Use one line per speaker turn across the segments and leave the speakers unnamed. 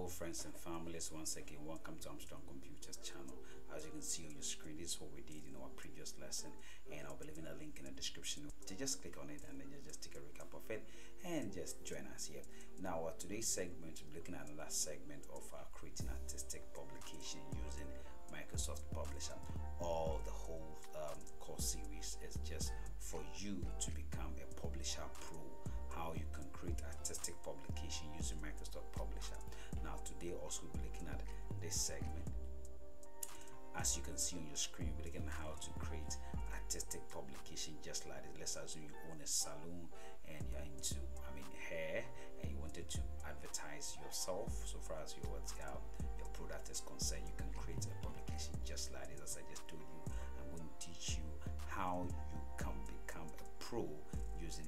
Hello friends and families, once again welcome to Armstrong Computers channel. As you can see on your screen, this is what we did in our previous lesson, and I'll be leaving a link in the description to just click on it and then just take a recap of it and just join us here. Now today's segment, we're looking at another segment of creating artistic publication using Microsoft Publisher. All the whole course series is just for you to become a publisher pro, how you can create artistic publication using Microsoft Publisher. Now today also we'll be looking at this segment. As you can see on your screen, we're looking at how to create artistic publication just like this. Let's assume you own a salon and you're into hair and you wanted to advertise yourself. So far as your product is concerned, you can create a publication just like this. As I just told you, I'm going to teach you how you can become a pro using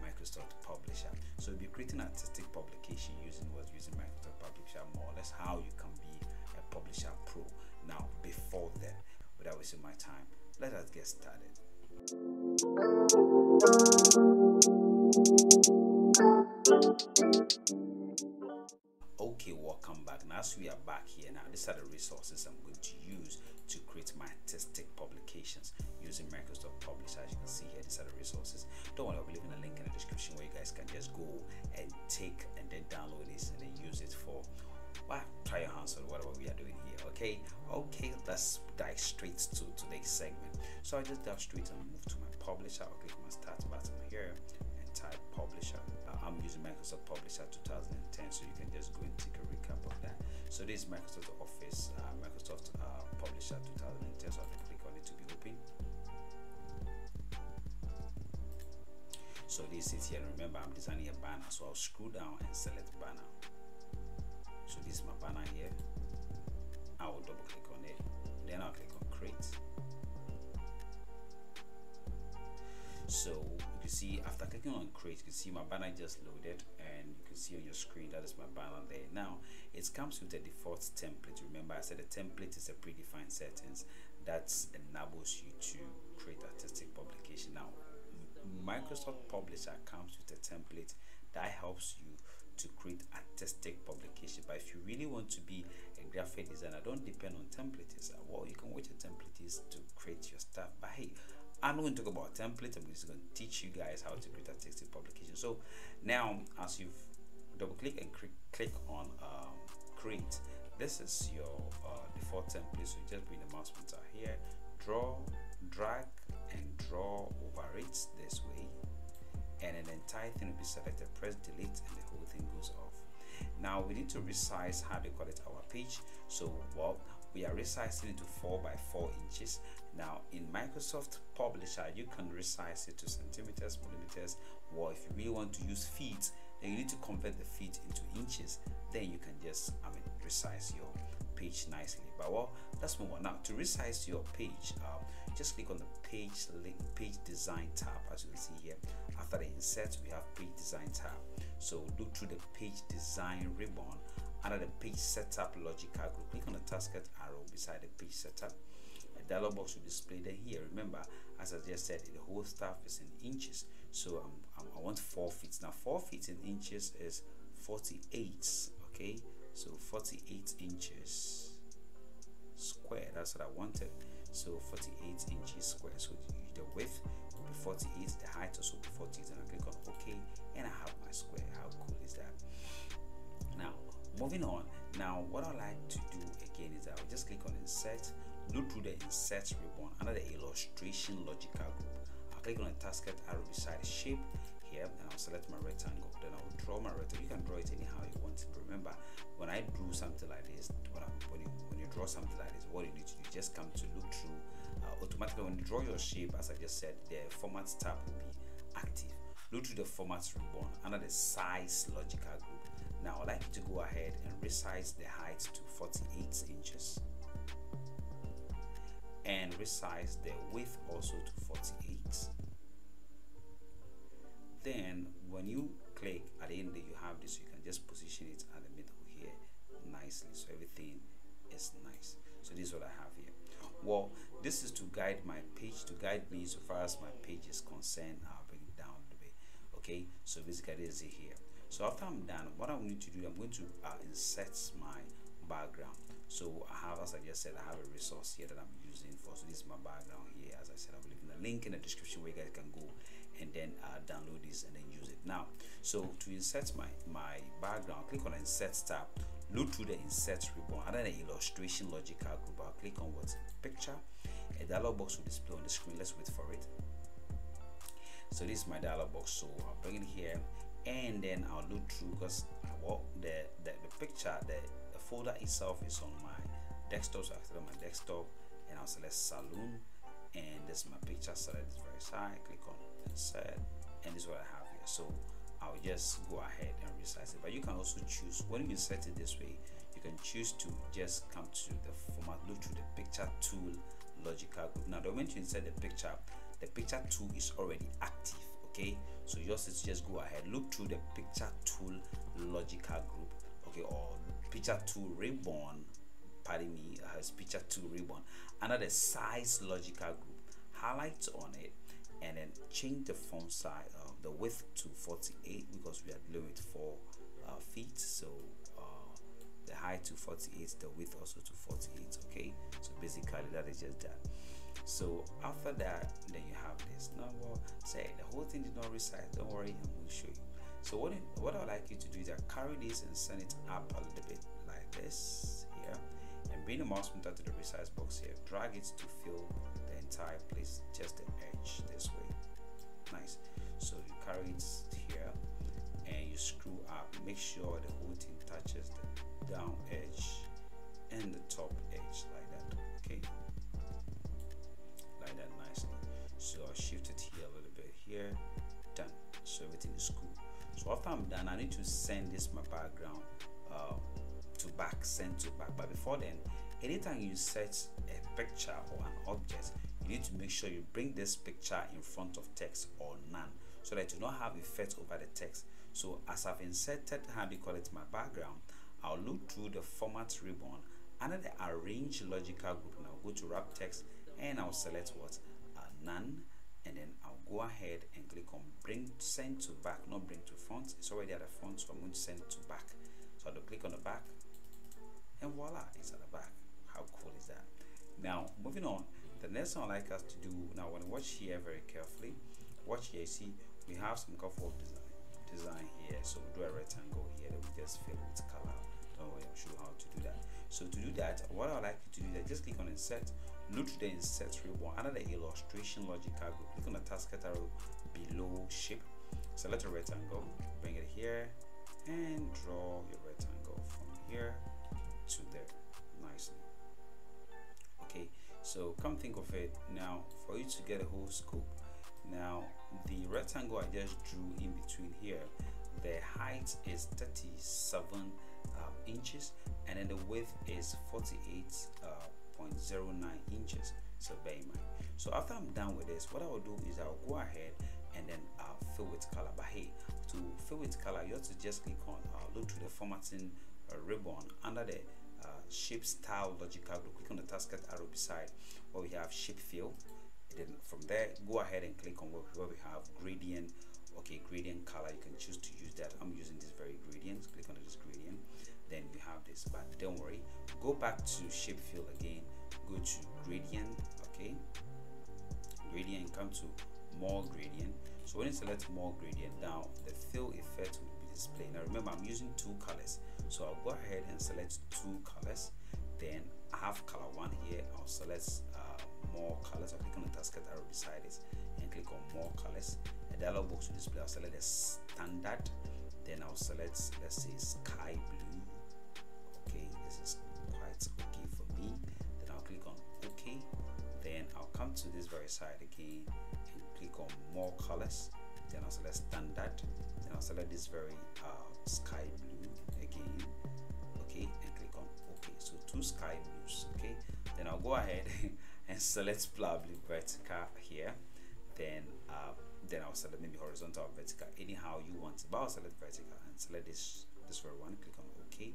Microsoft Publisher. So we'll be creating artistic publication using Microsoft Publisher, more or less how you can be a publisher pro. Now before that, without wasting my time, let us get started. Okay, welcome back. Now as we are back here now, these are the resources I'm going to use to create my artistic publications using Microsoft Publisher. As you can see here, these are the resources. Don't worry, I'll be leaving a link in the description where you guys can just go and take and then download this and then use it for try your hands on whatever we are doing here. Okay, let's dive straight to today's segment. So I just dive straight and move to my publisher. I'll click my start button here and type publisher. I'm using Microsoft Publisher 2010, so you can just go and take a recap of that. So this is Microsoft Office, Microsoft Publisher 2010. So I can click on it to be open. So this is here. Remember, I'm designing a banner, so I'll scroll down and select banner. So this is my banner here. I will double click on it, then I'll click on create. So you can see after clicking on create, you can see my banner just loaded, and you can see on your screen that is my banner there. Now it comes with a default template. Remember, I said a template is a predefined settings that enables you to create artistic publication. Now Microsoft Publisher comes with a template that helps you to create artistic publication. But if you really want to be a graphic designer, don't depend on templates. Well, you can watch a template is to create your stuff. But hey, I'm not going to talk about templates. I'm just going to teach you guys how to create artistic publication. So now, as you've double click and click on create, this is your default template. So just bring the mouse pointer here, draw, drag, and draw over it this way, and then the entire thing will be selected. Press delete and the whole thing goes off. Now we need to resize, how they call it, our page. So we are resizing it to 4 by 4 inches. Now in Microsoft Publisher, you can resize it to centimeters, millimeters, or if you really want to use feet, then you need to convert the feet into inches. Then you can just resize your page nicely. But let's move on. Now to resize your page, just click on the page design tab. As you can see here, after the insert, we have page design tab. So look through the page design ribbon under the page setup logical group. Click on the tasket arrow beside the page setup. A dialog box will display then here. Remember, as I just said, the whole stuff is in inches. So I want 4 feet. Now 4 feet in inches is 48. Okay, so 48 inches square. That's what I wanted. So 48 inches square. So the width will be 48, the height also will be 48, and I click on OK, and I have my square. How cool is that? Now moving on. Now what I like to do again is I'll just click on insert, look through the insert ribbon under the illustration logical group. I'll click on the tasket arrow beside the shape here, and I'll select my rectangle. Then I will draw my rectangle. You can draw it anyhow you want. Remember, when I drew something like this, when you draw something like this, what you need to do, just come to look through. Automatically when you draw your shape, as I just said, the formats tab will be active. Look through the formats ribbon under the size logical group. Now I'd like you to go ahead and resize the height to 48 inches and resize the width also to 48. Then when you click at the end, you have this, you can just position it at the middle here nicely, so everything is nice. So this is what I have here. Well, this is to guide my page, to guide me so far as my page is concerned. I'll bring it down a little bit. Okay, so basically this is it here. So after I'm done, what I'm going to do, I'm going to insert my background. So I have, as I just said, I have a resource here that I'm using for. So this is my background here. As I said, I will leave a link in the description where you guys can go and then download this and then use it. Now, so to insert my background, click on the Insert tab. Look through the Insert ribbon. Under the Illustration Logical Group, I'll click on what? Picture. A dialog box will display on the screen. Let's wait for it. So this is my dialog box. So I'll bring it here, and then I'll look through, because the picture, the folder itself is on my desktop. So I select my desktop and I'll select Saloon, and this is my picture. Select this very side, click on Insert, and this is what I have here. So I'll just go ahead and resize it. But you can also choose, when you insert it this way, you can choose to just come to the format, look through the picture tool logical group. Now the moment you insert the picture tool is already active. Okay, so yours is just go ahead, look through the picture tool logical group, okay, or picture tool ribbon, pardon me, has picture tool ribbon under the size logical group. Highlight on it and then change the font size, the width to 48, because we are dealing with 4 feet. So the height to 48, the width also to 48. Okay, so basically that is just that. So after that, then you have this. Now, well, say the whole thing did not resize. Don't worry, I'm going to show you. So what I would like you to do is carry this and send it up a little bit like this here, and bring the mouse pointer to the resize box here. Drag it to fill the entire place, just the edge this way. Nice. So you carry it here and you screw up. Make sure the whole thing touches the down edge and the top edge like that. Okay. Like that nicely. So I'll shift it here a little bit here. Done. So everything is cool. So after I'm done, I need to send this my background to back, send to back. But before then, anytime you set a picture or an object, you need to make sure you bring this picture in front of text or none, so that you do not have effect over the text. So as I've inserted, how do you call it, my background, I'll look through the format ribbon under the arrange logical group, and I'll go to wrap text and I'll select what, none, and then I'll go ahead and click on bring send to back, not bring to front. It's already at the front, so I'm going to send to back. So I'll click on the back, and voila, it's at the back. How cool is that? Now moving on, the next one I'd like us to do now, when you watch here very carefully, watch here, see we have some couple of design here. So we do a rectangle here that we just fill with color. Don't worry, I'll show you how to do that. So to do that, what I'd like you to do is just click on insert, look to the insert ribbon under the illustration logical group, click on the taskbar arrow below shape, select a rectangle, bring it here and draw your rectangle from here to there nicely. Okay, so come think of it now, for you to get a whole scope. Now the rectangle I just drew in between here, the height is 37 inches, and then the width is 48.09 inches. So bear in mind. So after I'm done with this, what I will do is I'll go ahead and then fill with color. But hey, to fill with color, you have to just click on look to the formatting ribbon under the shape style logical group. Click on the taskbar arrow beside where we have shape fill. Then from there, go ahead and click on where we have gradient. Okay, gradient color, you can choose to use that. I'm using this very gradient. Click on this gradient, then you have this. But don't worry, go back to shape fill again, go to gradient. Okay, gradient, come to more gradient. So when you select more gradient, now the fill effect will be displayed. Now remember, I'm using 2 colors, so I'll go ahead and select 2 colors. Then I have color 1 here. I'll select more colors. I'll click on the taskbar arrow beside it and click on more colors. A dialog box will display. I'll select the standard, then I'll select, let's say, sky blue. Okay, this is quite okay for me. Then I'll click on OK. Then I'll come to this very side again and click on more colors. Then I'll select standard. Then I'll select this very sky blue again. Okay, and click on OK. So 2 sky blues. Okay, then I'll go ahead and select probably vertical here. Then I'll select maybe horizontal or vertical, anyhow you want. But I'll select vertical and select this very one. Click on OK.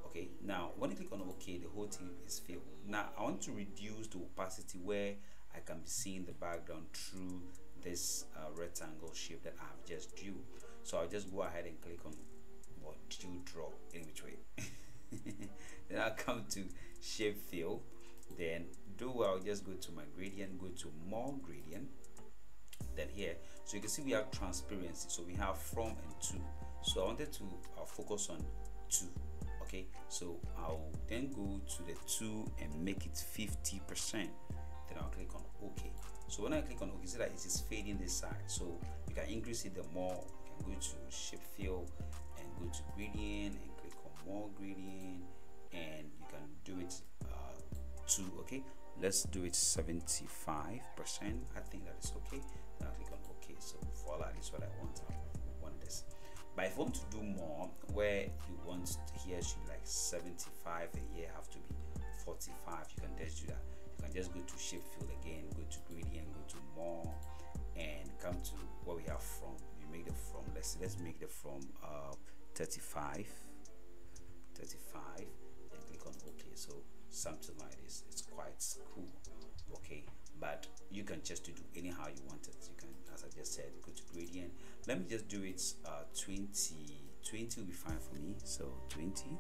Okay, now when you click on OK, the whole thing is filled. Now I want to reduce the opacity where I can be seeing the background through this rectangle shape that I've just drew. So I'll just go ahead and click on what do you draw in which way. Then I'll come to shape fill, then I'll just go to my gradient, go to more gradient, then here, so you can see we have transparency, so we have from and to. So I wanted to focus on 2. Okay, so I'll then go to the 2 and make it 50%. Then I'll click on OK. So when I click on OK, see that it is fading this side. So you can increase it the more. You can go to shape fill and go to gradient and click on more gradient, and you can do it to, okay, let's do it 75%. I think that is okay. Then I'll click on OK. So voila, this is what I want. I want this. But if you want to do more, where you want here should be like 75 and here have to be 45, you can just do that. You can just go to shape fill again, go to gradient, go to more, and come to what we have from. You make the from. Let's make the from 35, and click on OK. So something like this. It's quite cool. Okay, but you can just do anyhow you want it. You can, as I just said, go to gradient. Let me just do it 20 will be fine for me. So 20.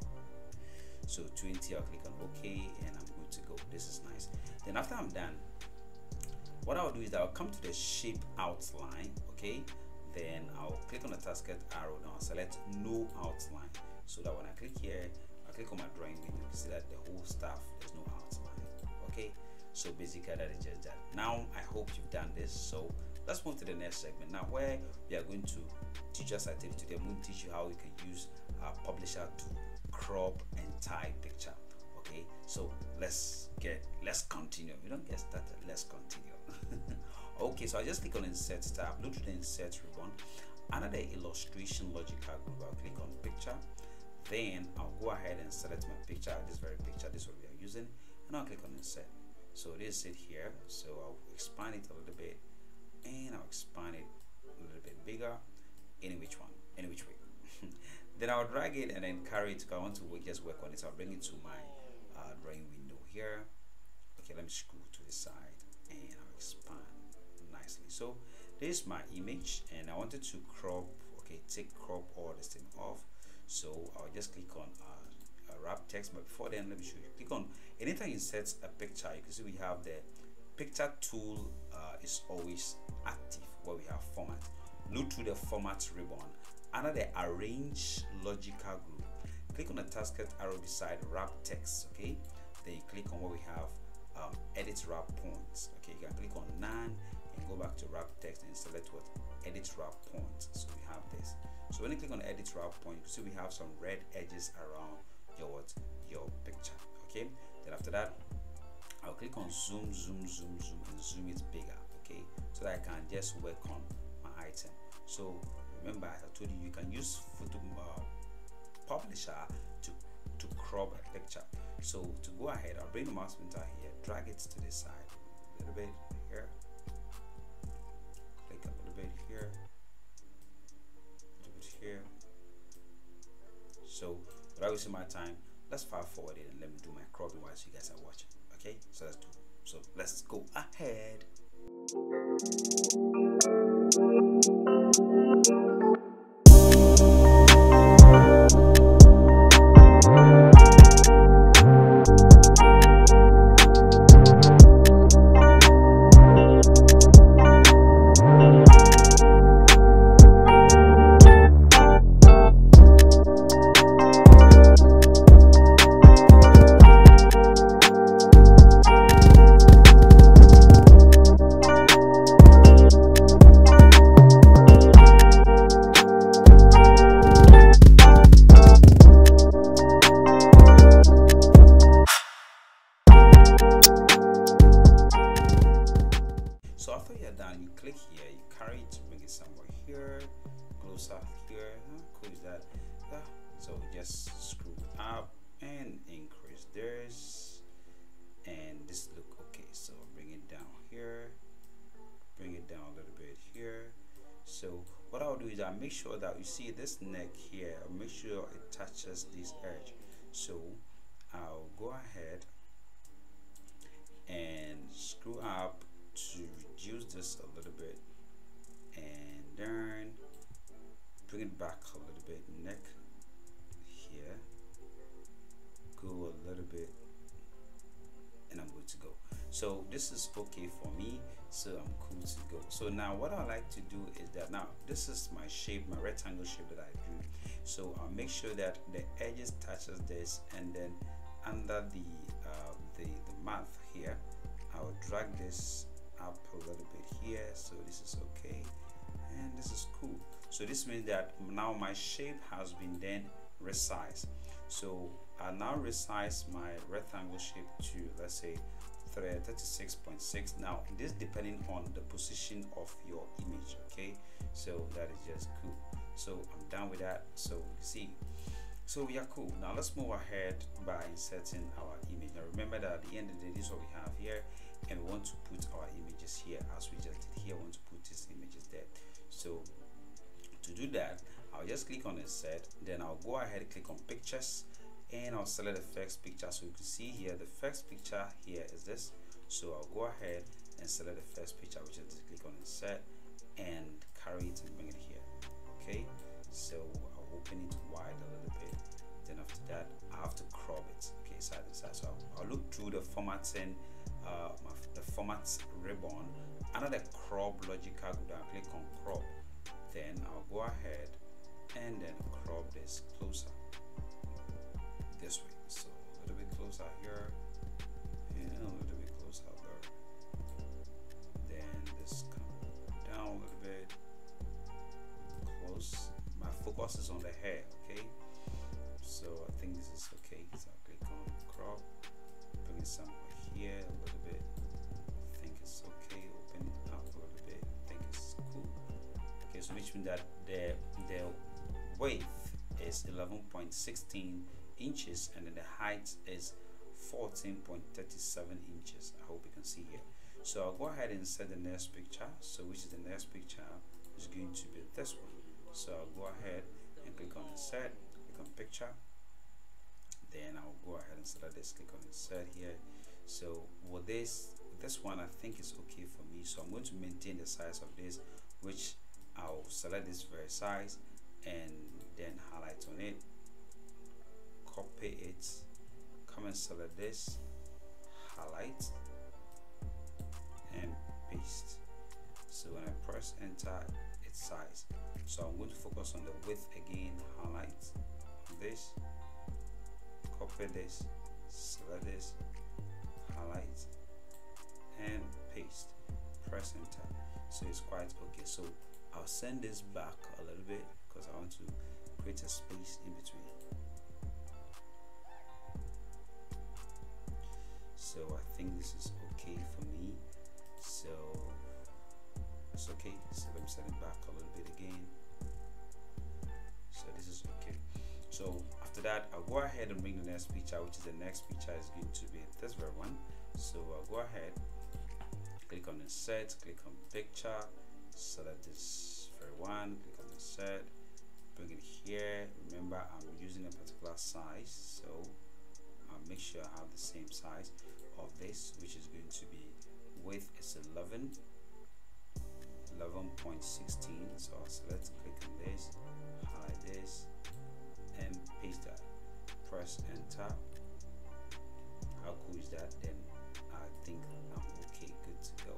So 20, I'll click on OK, and I'm good to go. This is nice. Then after I'm done, what I'll do is I'll come to the shape outline. Okay, then I'll click on the tasket arrow. Now I'll select no outline, so that when I click here, I click on my drawing window, you can see that the whole stuff, there's no outline. Okay, so basically that is just that. Now I hope you've done this. So let's move to the next segment now, where we are going to teach us activity today. I'm going to teach you how you can use Publisher to crop and tie picture. Okay, so let's continue. We don't get started, let's continue. Okay, so I just click on insert tab, look to the insert ribbon, under the illustration logical group, I'll click on picture. Then I'll go ahead and select my picture, this very picture, this is what we are using, and I'll click on insert. So this is it here. So I'll expand it a little bit, and I'll expand it a little bit bigger, any which way. Then I'll drag it and then carry it. I want to just work on it, so I'll bring it to my drawing window here. Okay, let me scroll to the side and I'll expand nicely. So this is my image, and I wanted to crop. Okay, crop all this thing off. So I'll just click on wrap text, but before then, let me show you. Click on anytime you set a picture. You can see we have the picture tool is always active where we have format. Look to the format ribbon under the arrange logical group. Click on the tasket arrow beside wrap text. Okay, then you click on where we have edit wrap points. Okay, you can click on none and go back to wrap text and select what edit wrap points. So we have this. So when you click on edit wrap point, you can see we have some red edges around your picture. Okay, then after that, I'll click on zoom and zoom it bigger. Okay, so that I can just work on my item. So remember, as I told you, you can use Publisher to crop a picture. So to go ahead, I'll bring the mouse pointer here, drag it to this side a little bit here, click a little bit here, a little bit here. So without wasting my time, let's fast forward it and let me do my cropping while you guys are watching. Okay, so let's go ahead. So after you're done, you click here, you carry it to bring it somewhere here, closer here. How cool is that? Yeah. So just screw up and increase this, and this look okay. So bring it down here, bring it down a little bit here. So what I'll do is I'll make sure that you see this neck here, I'll make sure it touches this edge. So I'll go ahead and screw up to reduce this a little bit. and then bring it back a little bit, neck here, go a little bit, and I'm good to go. So this is okay for me, so I'm cool to go. So now what I like to do is that, now this is my shape, my rectangle shape that I drew. So I'll make sure that the edges touches this, and then under the mouth here, I'll drag this up a little bit here, so this is okay, and this is cool. So this means that now my shape has been then resized. So I now resize my rectangle shape to, let's say, 36.6. Now this depending on the position of your image, okay? So that is just cool. So I'm done with that. So see, so we are cool. Now let's move ahead by inserting our image. Now remember that at the end of the day, this is what we have here, and we want to put our images here as we just did here. I want to put these images there. So to do that, I'll just click on insert, then I'll go ahead and click on pictures, and I'll select the first picture. So you can see here the first picture here is this. So I'll go ahead and select the first picture, which is just click on insert and carry it and bring it here. Okay, so I'll open it wide a little bit, then after that I have to crop it, okay, side to side. So I'll look through the formatting, the format ribbon. Under the crop logic, I'll go down, click on crop, then I'll go ahead and then crop this closer this way, so a little bit closer here and a little bit closer there, then this come down a little bit close. My focus is on the hair, okay, so I think this is okay. So I'll click on crop, bring it somewhere here a little bit, I think it's okay, open it up a little bit, I think it's cool. Okay, so which means that the width is 11.16 inches and then the height is 14.37 inches. I hope you can see here. So I'll go ahead and set the next picture, so which is the next picture is going to be this one. So I'll go ahead and click on insert, click on picture, then I'll go ahead and select this, click on insert here. So with this one I think is okay for me, so I'm going to maintain the size of this, which I'll select this very size and then highlight on it, copy it, come and select this, highlight and paste. So when I press enter, it's size. So I'm going to focus on the width again, highlight this, copy this, select this, highlight and paste, press enter. So it's quite okay. So I'll send this back a little bit because I want to create a space in between. So I think this is okay for me, so it's okay. So let me set it back a little bit again. So this is okay. So after that I'll go ahead and bring the next picture, which is the next picture is going to be this very one. So I'll go ahead, click on insert, click on picture, select this very one, click on insert, bring it here. Remember I'm using a particular size, so I'll make sure I have the same size of this, which is going to be width is 11.16. So I'll select, click on this, highlight this and paste that, press enter. How cool is that? Then I think I'm okay, good to go.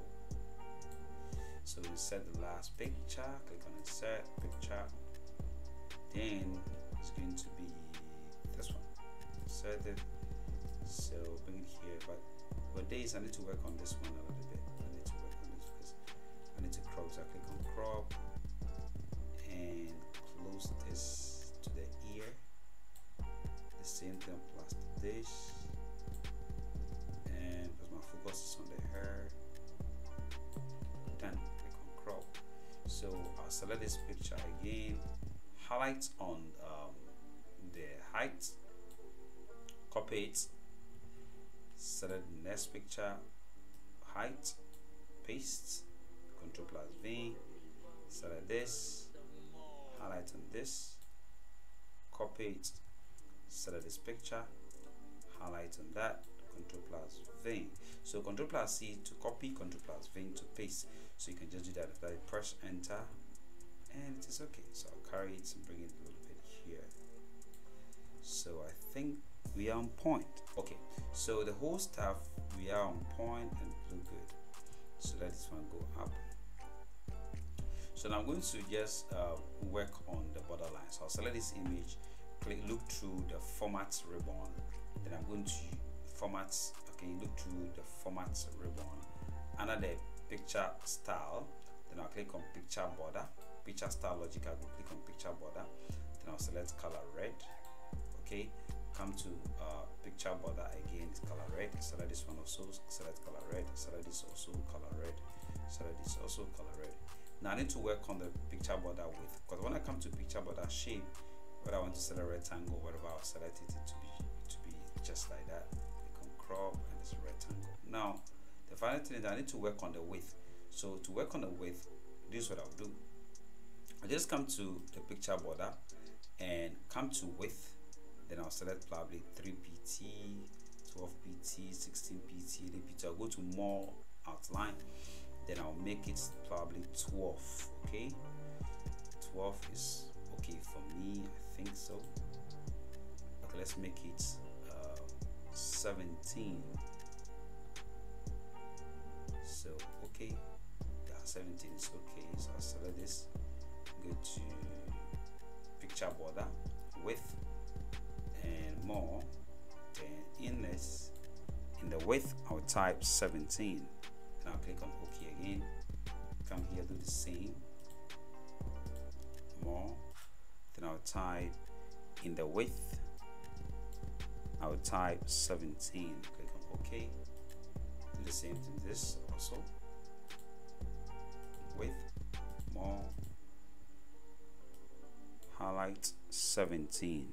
So we set the last picture, click on insert picture, then it's going to be this one, insert it. So bring it here, but with this I need to work on this one a little bit. I need to work on this because I need to crop. So I click on crop and close this to the ear. The same thing applies to this, and because my focus is on the hair, done. Click on crop. So I'll select this picture again, highlight on the height, copy it, select the next picture, height, paste, Ctrl plus V, select this, highlight on this, copy it, select this picture, highlight on that, Ctrl plus V. So Ctrl plus C to copy, Ctrl plus V to paste. So you can just do that after you press enter, and it is okay. So I'll carry it and bring it a little bit here. So I think we are on point. Okay, so the whole stuff, we are on point and look good. So let this one go up. So now I'm going to just work on the borderline. So I'll select this image, look through the format ribbon, then I'm going to format, okay, look through the format ribbon. Under the picture style, then I'll click on picture border, picture style logic, I'll click on picture border, then I'll select color red. Okay, come to picture border again, it's color red, select this one also, select color red, select this also color red, select this also color red. Now I need to work on the picture border width, because when I come to picture border shape, whether I want to select a rectangle, whatever, I'll select it to be just like that. Click on crop and it's a rectangle. Now the final thing is I need to work on the width. So to work on the width, this is what I'll do. I'll just come to the picture border and come to width, then I'll select probably 3 pt, 12 pt, 16 pt, 8 pt. I'll go to more outline, then I'll make it probably 12. Okay, 12 is okay for me, I think so. Okay, let's make it 17. So okay, yeah, 17 is okay. So I'll select this, go to picture border, width and more, then in this, in the width I'll type 17, and I'll click on OK again, come here, do the same, more, then I'll type in the width, I'll type 17, click on OK, do the same thing this also, width, more, highlight 17,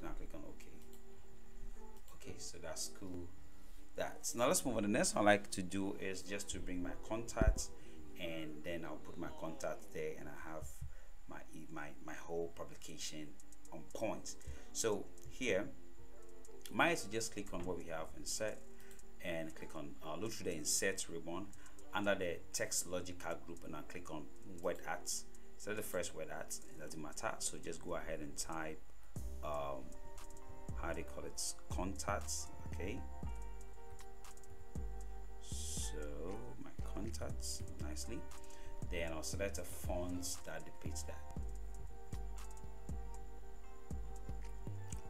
then I'll click on OK. Okay, so that's cool. That's now let's move on. The next one I like to do is just to bring my contact, and then I'll put my contact there, and I have my whole publication on point. So here, mine is to just click on what we have insert, and click on look through the insert ribbon under the text logical group, and I'll click on word art. So the first word art, it doesn't matter. So just go ahead and type how they call it, contacts. Okay, so my contacts nicely, then I'll select a font that depicts that.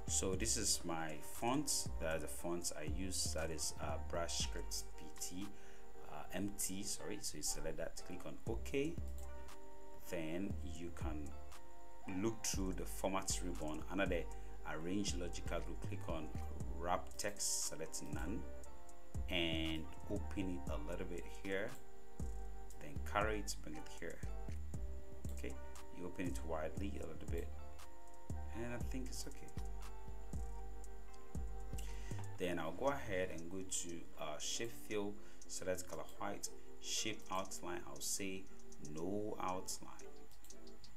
So this is my font, that is the font I use, that is brush script pt mt, sorry. So you select that, click on OK, then you can look through the format ribbon under the arrange logical group, click on wrap text, select none, and open it a little bit here, then carry it, bring it here. Okay, you open it widely a little bit, and I think it's okay. Then I'll go ahead and go to shape fill, select color white, shape outline, I'll say no outline.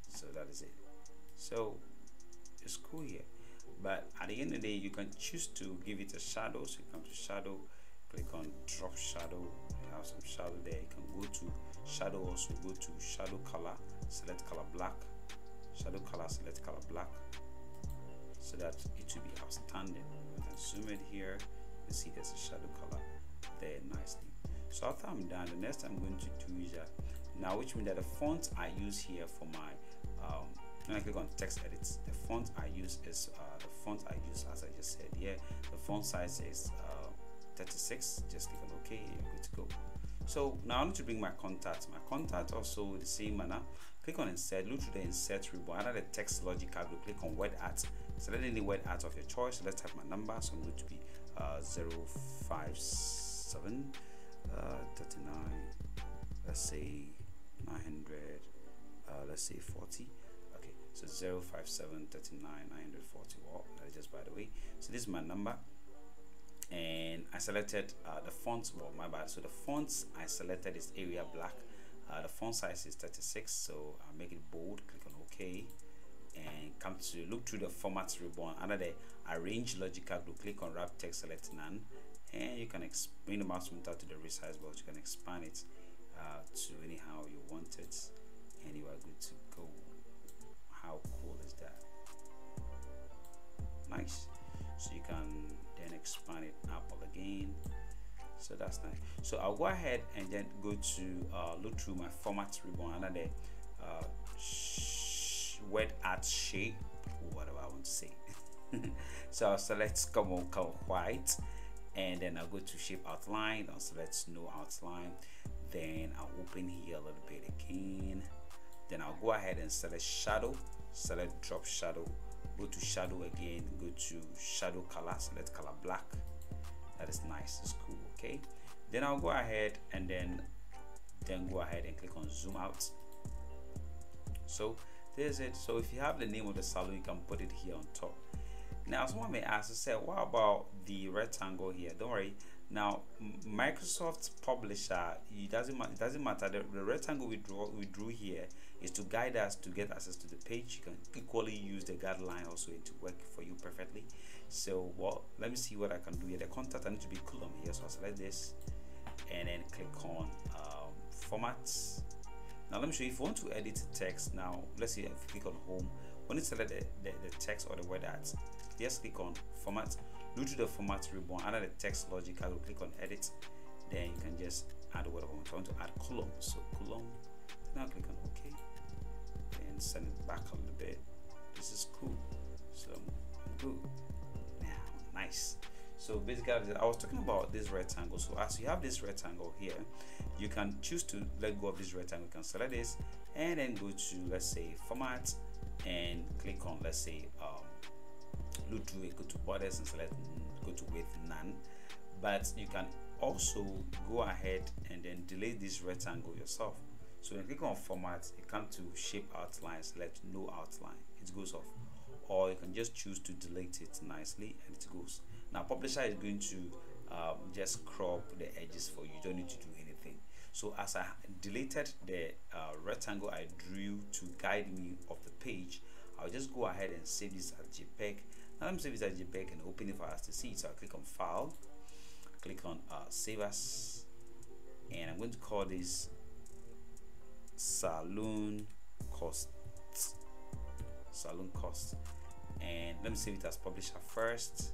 So that is it. So it's cool here, but at the end of the day you can choose to give it a shadow. So you come to shadow, click on drop shadow, you have some shadow there. You can go to shadow, also go to shadow color, select color black, shadow color, select color black, so that it will be outstanding. You can zoom it here, you see there's a shadow color there nicely. So after I'm done, the next I'm going to do is now, which means that the font I use here for my when I click on text edits, the font I use is the font I use, as I just said here. The font size is 36. Just click on OK and you're good to go. So now I need to bring my contact. My contact also the same manner. Click on insert, look through the insert ribbon under the text logical group, click on word art, select any word art of your choice. So let's type my number. So I'm going to be 057 39, let's say 900, let's say 40. Okay, so 057 39 940. Well, that's just by the way. So this is my number, and I selected the font. Well, my bad. So the fonts I selected is Area Black. The font size is 36, so I'll make it bold. Click on OK, and come to look through the format ribbon under the arrange logical group, click on wrap text, select none, and you can bring the mouse pointer to the resize box. You can expand it to anyhow you want it, and you are good to go. How cool is that? Nice. So you can then expand it up again. So that's nice. So I'll go ahead and then go to look through my format ribbon under the word art shape, whatever I want to say. So I'll select color white, and then I'll go to shape outline. I'll select no outline. Then I'll open here a little bit again. Then I'll go ahead and select shadow, select drop shadow, go to shadow again, go to shadow color, select color black. That is nice, it's cool. Okay, then I'll go ahead and then go ahead and click on zoom out. So there's it. So if you have the name of the salon, you can put it here on top. Now someone may ask, say, what about the rectangle here? Don't worry. Now Microsoft Publisher, it doesn't matter. The rectangle we drew here is to guide us to get access to the page. You can equally use the guideline also to work for you perfectly. So let me see what I can do here. The content I need to be column here, so I'll select this and then click on formats. Now let me show you, if you want to edit text. Now let's see, if you click on home, when you select the text or the word art, just click on format, look to the format ribbon under the text logic. I will click on edit, then you can just add whatever I want to add column. So column, now click on OK and send it back a little bit. This is cool. So good. Now nice. So basically I was talking about this rectangle. So as you have this rectangle here, you can choose to let go of this rectangle. You can select this and then go to, let's say, format, and click on, let's say, look through it, go to borders and select go to width none. But you can also go ahead and then delete this rectangle yourself. So when you click on format, you come to shape outline, select no outline, it goes off. Or you can just choose to delete it nicely and it goes. Now Publisher is going to just crop the edges for you. You don't need to do anything. So as I deleted the rectangle I drew to guide me of the page, I'll just go ahead and save this as JPEG. Now let me save this as JPEG and open it for us to see. So I'll click on File, click on Save As, and I'm going to call this Salon Cost. Salon Cost. And let me save it as Publisher first.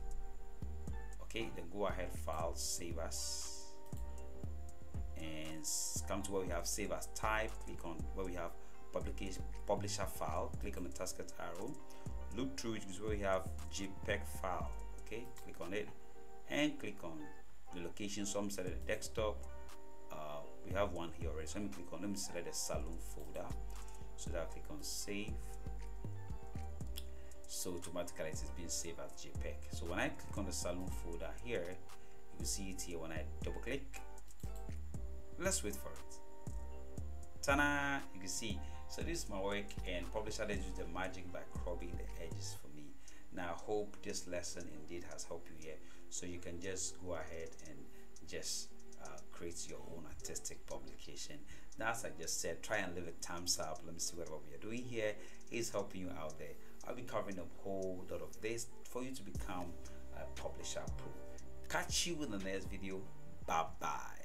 Okay, then go ahead, File, Save As, and come to where we have Save As Type. Click on where we have Publisher File. Click on the tasket arrow. Look through it, is where we have JPEG file. Okay, click on it and click on the location. So I'm select the desktop. We have one here already. So let me select the salon folder. So that I'll click on Save. So automatically it is being saved as JPEG. So when I click on the salon folder here, you can see it here. When I double click, let's wait for it. Ta-da! You can see. So this is my work, and Publisher does use the magic by cropping the edges for me. Now I hope this lesson indeed has helped you here, so you can just go ahead and just create your own artistic publication. Now, as I just said, try and leave a thumbs up. Let me see what we are doing here is helping you out there. I'll be covering a whole lot of this for you to become a Publisher Pro. Catch you in the next video. Bye bye.